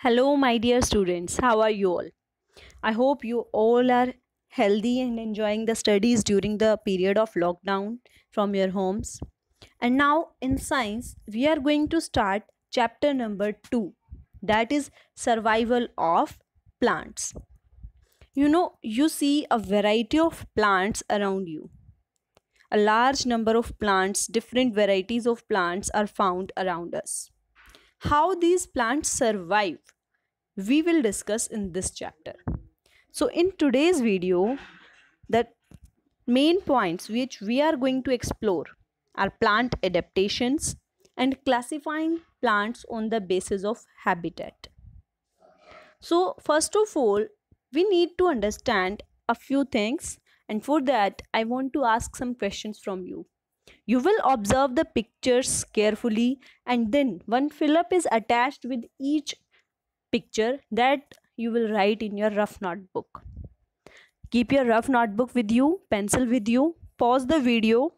Hello, my dear students. How are you all? I hope you all are healthy and enjoying the studies during the period of lockdown from your homes. And now, in science, we are going to start chapter number 2, that is survival of plants. You see a variety of plants around you. A large number of plants, different varieties of plants are found around us. How these plants survive, we will discuss in this chapter. So in today's video, the main points which we are going to explore are plant adaptations and classifying plants on the basis of habitat. So first of all, we need to understand a few things, and for that I want to ask some questions from you. You will observe the pictures carefully, and then one fill-up is attached with each picture that you will write in your rough notebook. Keep your rough notebook with you, pencil with you, pause the video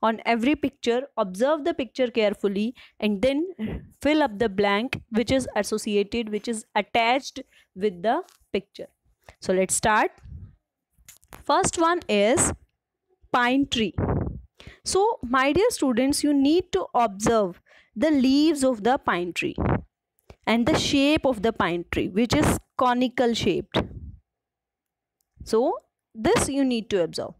on every picture, observe the picture carefully, and then fill up the blank which is associated, which is attached with the picture. So let's start. First one is pine tree. So my dear students, you need to observe the leaves of the pine tree and the shape of the pine tree, which is conical shaped. So this you need to observe.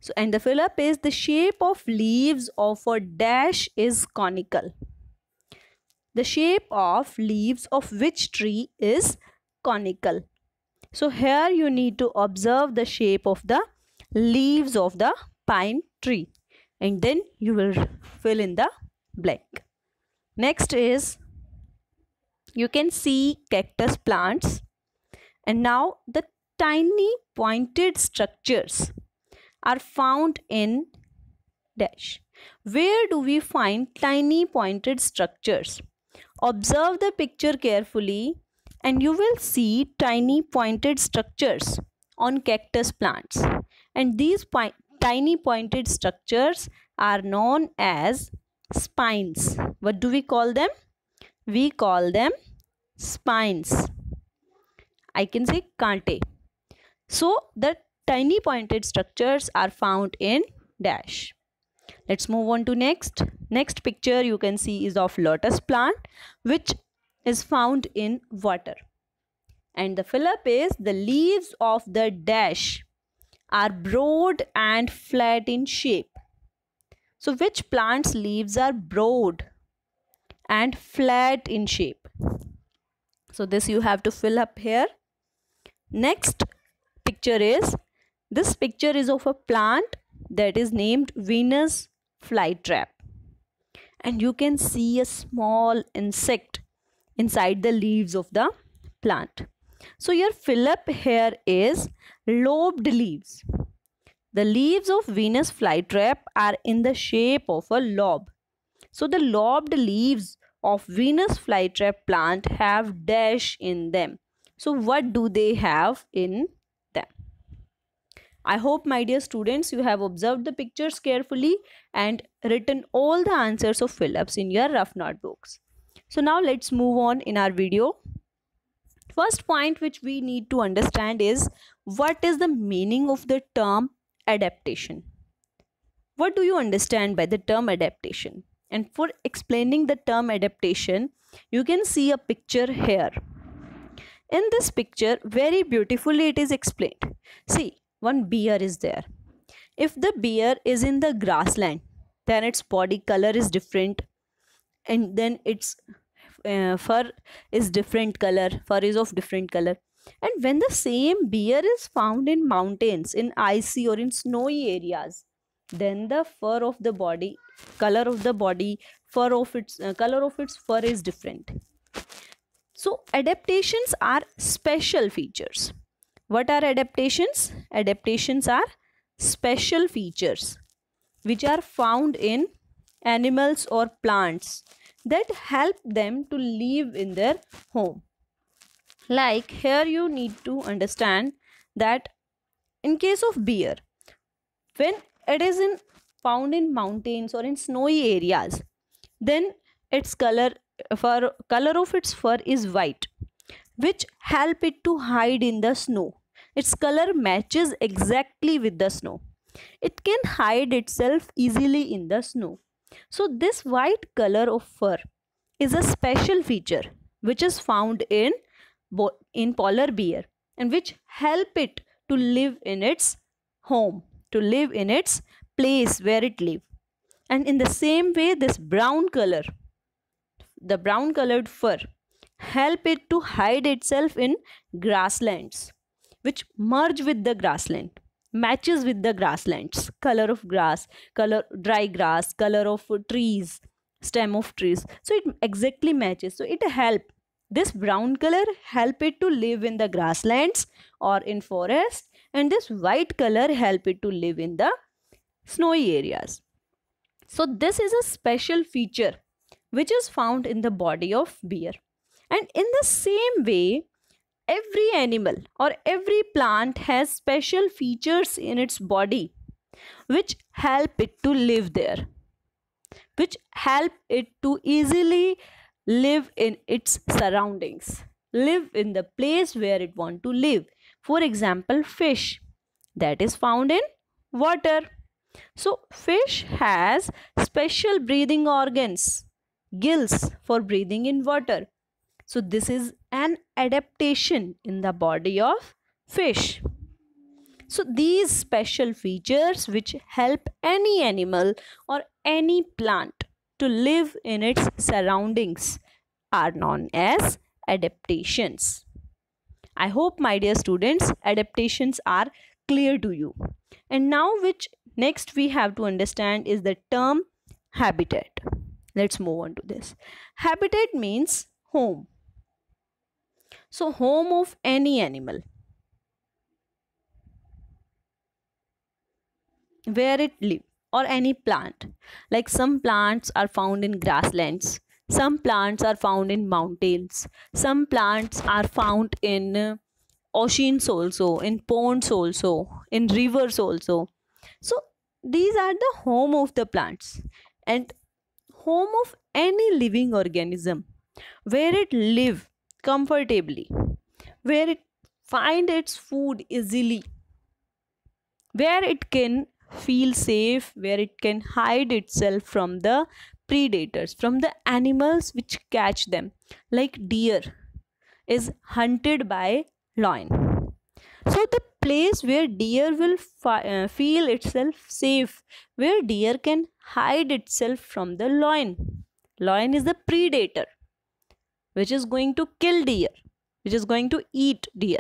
So and the fill up is the shape of leaves of a dash is conical. The shape of leaves of which tree is conical. So here you need to observe the shape of the leaves of the pine tree, and then you will fill in the blank. Next is, you can see cactus plants, and now the tiny pointed structures are found in dash. Where do we find tiny pointed structures? Observe the picture carefully and you will see tiny pointed structures on cactus plants, and these tiny pointed structures are known as spines. What do we call them? We call them spines. I can say kante. So the tiny pointed structures are found in dash. Let's move on to next picture. You can see is of lotus plant, which is found in water, and the fill up is the leaves of the dash are broad and flat in shape. So which plant's leaves are broad and flat in shape? So this you have to fill up here. Next picture is, this picture is of a plant that is named Venus flytrap, and you can see a small insect inside the leaves of the plant. So your fill up here is lobed leaves. The leaves of Venus flytrap are in the shape of a lobe. So the lobed leaves of Venus flytrap plant have dash in them. So what do they have in them? I hope, my dear students, you have observed the pictures carefully and written all the answers of fill-ups in your rough notebooks. So now let's move on in our video. First point which we need to understand is, what is the meaning of the term adaptation? What do you understand by the term adaptation? And for explaining the term adaptation, you can see a picture here. In this picture, very beautifully it is explained. See, one bear is there. If the bear is in the grassland, then its body color is different, and then its fur is different color, fur is of different color. And when the same bear is found in mountains, in icy or in snowy areas, then the fur of the body, color of the body, fur of its color of its fur is different. So adaptations are special features. What are adaptations? Adaptations are special features which are found in animals or plants that help them to live in their home. Like here you need to understand that in case of bear, when it is found in mountains or in snowy areas, then its color of its fur is white. which help it to hide in the snow. Its color matches exactly with the snow. It can hide itself easily in the snow. So this white color of fur is a special feature which is found in polar bear, and which help it to live in its home, to live in its place where it lives. And in the same way, this brown color, the brown colored fur, help it to hide itself in grasslands, which merge with the grassland, matches with the grasslands, color of grass, color dry grass, color of trees, stem of trees. So it exactly matches. So it help, this brown color help it to live in the grasslands or in forest, and this white color help it to live in the snowy areas. So this is a special feature which is found in the body of bear. And in the same way, every animal or every plant has special features in its body which help it to live there, which help it to easily live in its surroundings, live in the place where it want to live. For example, fish that is found in water. So fish has special breathing organs, gills for breathing in water. So this is an adaptation in the body of fish. So these special features which help any animal or any plant to live in its surroundings are known as adaptations. I hope, my dear students, adaptations are clear to you. And now which next we have to understand is the term habitat. Let's move on to this. Habitat means home. So home of any animal, where it lives, or any plant. Like some plants are found in grasslands, some plants are found in mountains, some plants are found in oceans also, in ponds also, in rivers also. So these are the home of the plants and home of any living organism, where it live comfortably, where it find its food easily, where it can feel safe, where it can hide itself from the predators, from the animals which catch them. Like deer is hunted by lion. So the place where deer will feel itself safe, where deer can hide itself from the lion. Lion is the predator which is going to kill deer, which is going to eat deer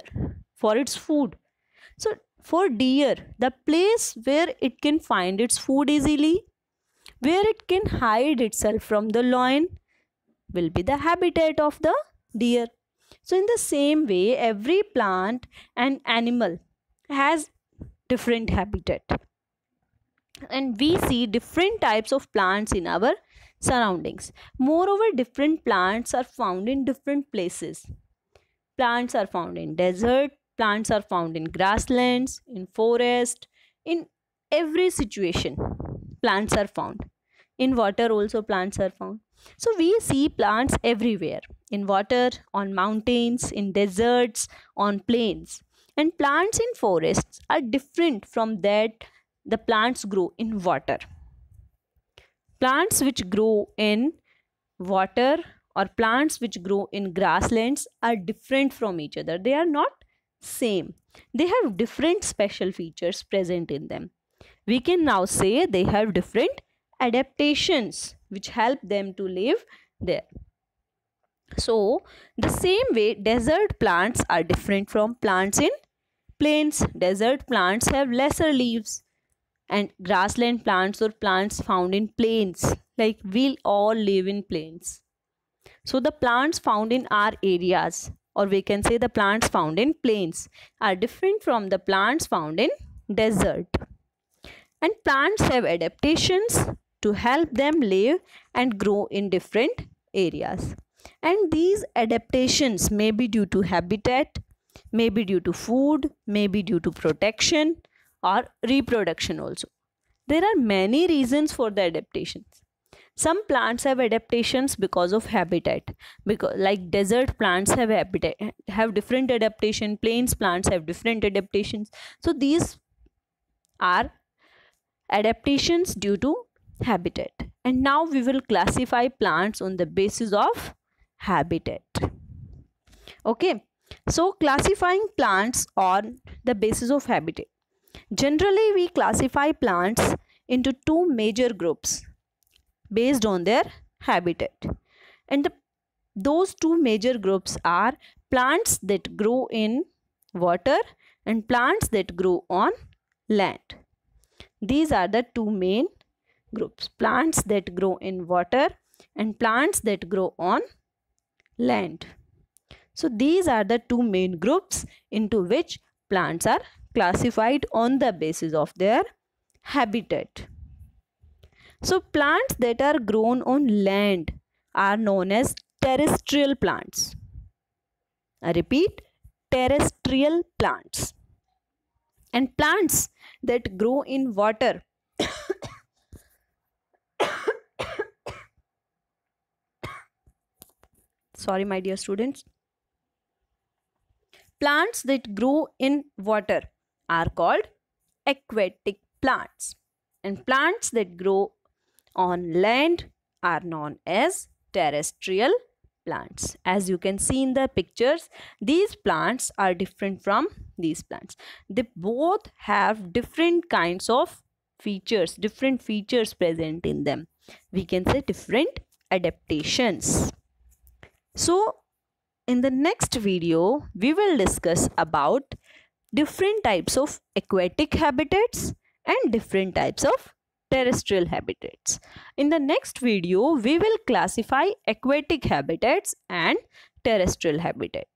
for its food. So for deer, the place where it can find its food easily, where it can hide itself from the lion, will be the habitat of the deer. So in the same way, every plant and animal has different habitat, and we see different types of plants in our surroundings. Moreover, different plants are found in different places. Plants are found in desert, plants are found in grasslands, in forest, in every situation plants are found. In water also plants are found. So we see plants everywhere, in water, on mountains, in deserts, on plains. And plants in forests are different from that the plants grow in water. Plants which grow in water or plants which grow in grasslands are different from each other. They are not same. They have different special features present in them. We can now say they have different adaptations which help them to live there. So the same way, desert plants are different from plants in plains. Desert plants have lesser leaves, and grassland plants or plants found in plains, like we all live in plains. So the plants found in our areas, or we can say the plants found in plains, are different from the plants found in desert. And plants have adaptations to help them live and grow in different areas. And these adaptations may be due to habitat, may be due to food, may be due to protection or reproduction also. There are many reasons for the adaptations. Some plants have adaptations because of habitat, because like desert plants have habitat, have different adaptation, plains plants have different adaptations. So these are adaptations due to habitat. And now we will classify plants on the basis of habitat. Okay, so classifying plants on the basis of habitat. Generally, we classify plants into two major groups based on their habitat. And those two major groups are plants that grow in water and plants that grow on land. These are the two main groups, plants that grow in water and plants that grow on land. So these are the two main groups into which plants are classified on the basis of their habitat. So plants that are grown on land are known as terrestrial plants. I repeat, terrestrial plants. And plants that grow in water sorry my dear students, plants that grow in water are called aquatic plants, and plants that grow on land are known as terrestrial plants. As you can see in the pictures, these plants are different from these plants. They both have different kinds of features, different features present in them. We can say different adaptations. So in the next video, we will discuss about different types of aquatic habitats and different types of terrestrial habitats. In the next video, we will classify aquatic habitats and terrestrial habitat.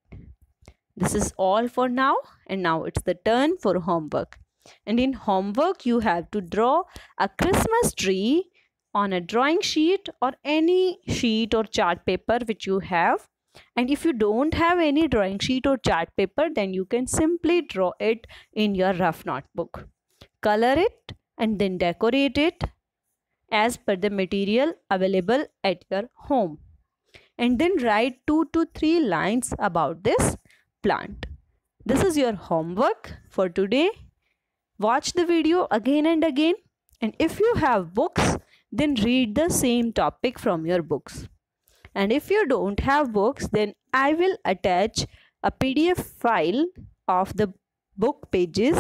This is all for now, and now it's the turn for homework. And in homework, you have to draw a Christmas tree on a drawing sheet or any sheet or chart paper which you have. And if you don't have any drawing sheet or chart paper, then you can simply draw it in your rough notebook. Color it and then decorate it as per the material available at your home. And then write 2 to 3 lines about this plant. This is your homework for today. Watch the video again and again. And if you have books, then read the same topic from your books. And if you don't have books, then I will attach a PDF file of the book pages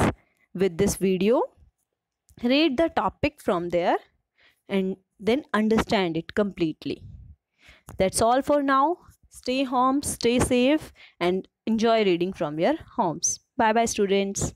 with this video. Read the topic from there and then understand it completely. That's all for now. Stay home, stay safe, and enjoy reading from your homes. Bye bye, students.